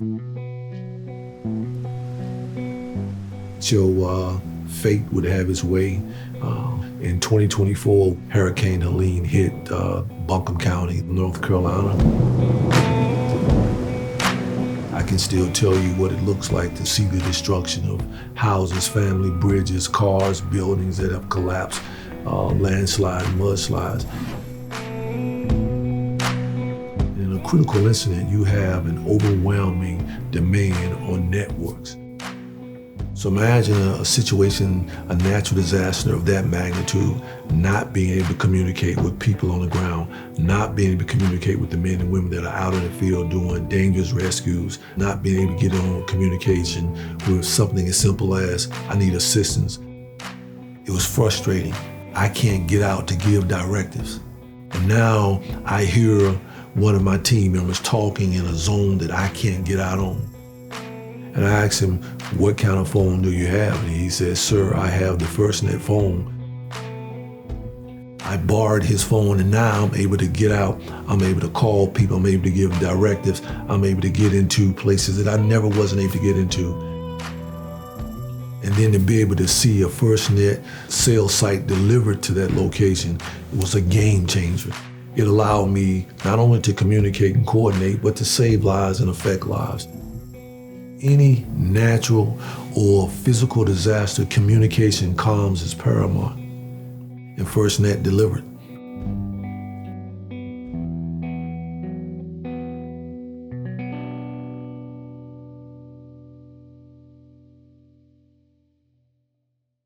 So fate would have its way. In 2024, Hurricane Helene hit Buncombe County, North Carolina. I can still tell you what it looks like to see the destruction of houses, family, bridges, cars, buildings that have collapsed, landslides, mudslides. In a critical incident, you have an overwhelming demand on networks. So imagine a situation, a natural disaster of that magnitude, not being able to communicate with people on the ground, not being able to communicate with the men and women that are out in the field doing dangerous rescues, not being able to get on communication with something as simple as, I need assistance. It was frustrating. I can't get out to give directives. And now I hear one of my team members talking in a zone that I can't get out on. And I asked him, what kind of phone do you have? And he said, sir, I have the FirstNet phone. I borrowed his phone and now I'm able to get out. I'm able to call people. I'm able to give directives. I'm able to get into places that I never wasn't able to get into. And then to be able to see a FirstNet cell site delivered to that location was a game changer. It allowed me not only to communicate and coordinate, but to save lives and affect lives. Any natural or physical disaster, communication comms is paramount, and FirstNet delivered.